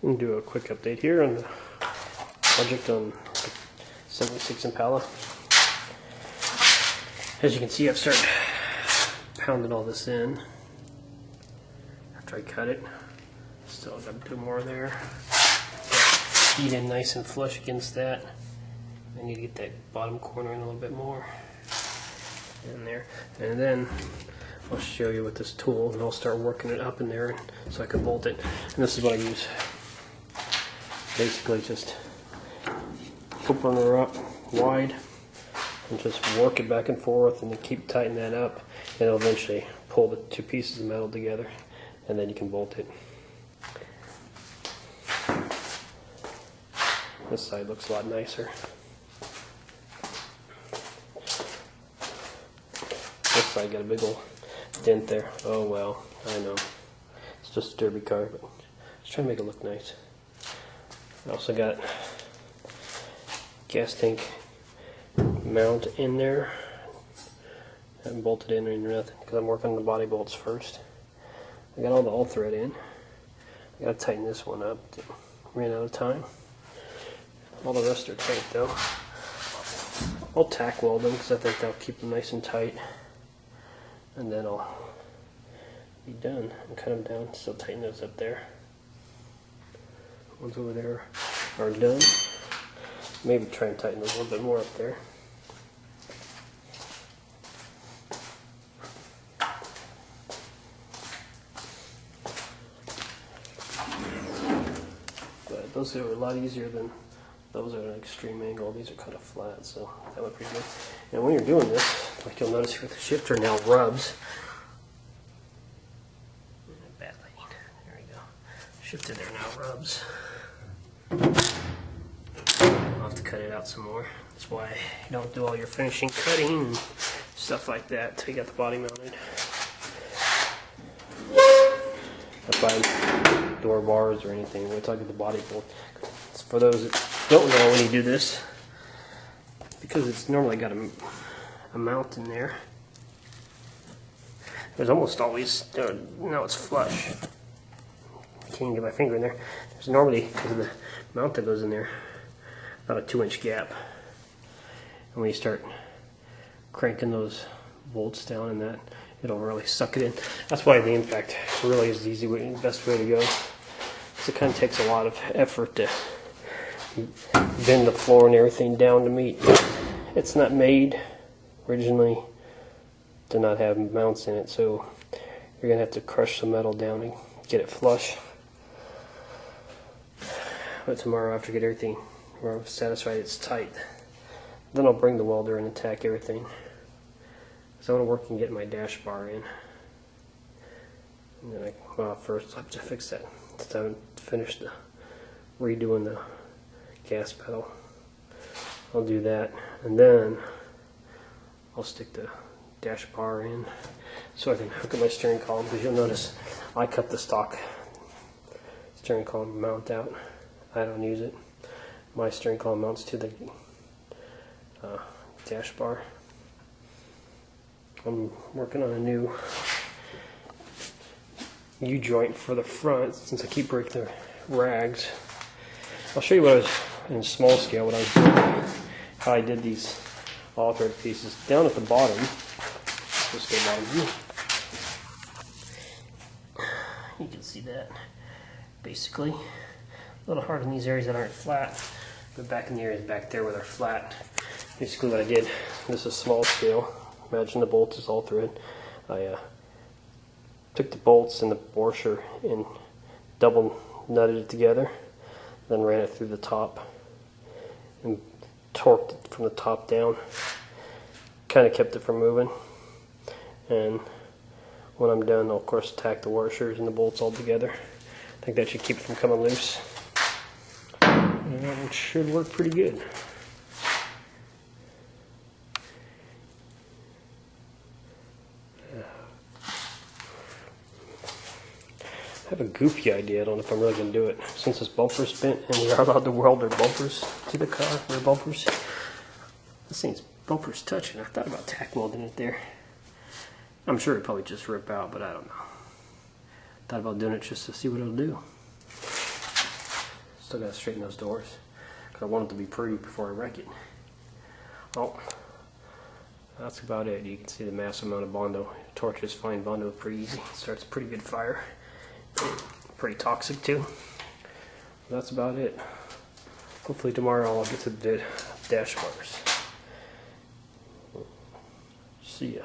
And do a quick update here on the project on 76 Impala. As you can see, I've started pounding all this in after I cut it. Still got to do more there. Feed in nice and flush against that. I need to get that bottom corner in a little bit more in there, and then I'll show you with this tool, and I'll start working it up in there so I can bolt it. And this is what I use. Basically just open her up wide and just work it back and forth, and then keep tightening that up, and it'll eventually pull the two pieces of metal together, and then you can bolt it. This side looks a lot nicer. This side got a big old dent there. Oh well, I know. It's just a derby car, but just trying to make it look nice. I also got gas tank mount in there. I haven't bolted in or nothing because I'm working on the body bolts first. I got all the all thread in. I gotta tighten this one up. Ran out of time. All the rest are tight though. I'll tack weld them because I think that'll keep them nice and tight. And then I'll be done and cut them down. Still tighten those up there. Ones over there are done. Maybe try and tighten those a little bit more up there. But those are a lot easier than those are at an extreme angle. These are kind of flat, so that went pretty good. And when you're doing this, like you'll notice here, the shifter now rubs. Bad lighting. There we go. Shifter there now rubs. I'll have to cut it out some more. That's why you don't do all your finishing cutting and stuff like that until you got the body mounted. That's why door bars or anything. We're talking the body bolt. For those that don't know when you do this, because it's normally got a mount in there, there's almost always, no, it's flush. Can't get my finger in there. There's normally, because of the mount that goes in there, about a 2-inch gap. And when you start cranking those bolts down in that, it'll really suck it in. That's why the impact really is the easy way, the best way to go. Because it kind of takes a lot of effort to bend the floor and everything down to meet. It's not made originally to not have mounts in it, so you're gonna have to crush the metal down and get it flush. But tomorrow, after I get everything where I'm satisfied it's tight, then I'll bring the welder and attack everything. So I want to work and get my dash bar in. And then first I have to fix that. I haven't finished redoing the gas pedal. I'll do that, and then I'll stick the dash bar in so I can hook up my steering column, because you'll notice I cut the stock steering column mount out. I don't use it. My steering column mounts to the dash bar. I'm working on a new U-joint for the front since I keep breaking the rags. I'll show you what I was in small scale, what I was doing, how I did these all-thread pieces. Down at the bottom, let's go bottom view. You can see that basically a little hard in these areas that aren't flat, but back in the areas back there where they're flat. Basically what I did, this is small scale. Imagine the bolts is all thread. I took the bolts and the washer and double nutted it together, then ran it through the top and torqued it from the top down. Kind of kept it from moving. And when I'm done, I'll of course tack the washers and the bolts all together. I think that should keep it from coming loose. And it should work pretty good. I have a goofy idea. I don't know if I'm really going to do it. Since this bumper's bent and we are allowed to weld our bumpers to the car, rear bumpers. This thing's bumper's touching. I thought about tack welding it there. I'm sure it'd probably just rip out, but I don't know. Thought about doing it just to see what it'll do. Still gotta straighten those doors, because I want it to be pretty before I wreck it. Oh, that's about it. You can see the massive amount of Bondo. Torches find Bondo pretty easy. Starts a pretty good fire. Pretty toxic too. That's about it. Hopefully tomorrow I'll get to the dash bars. See ya.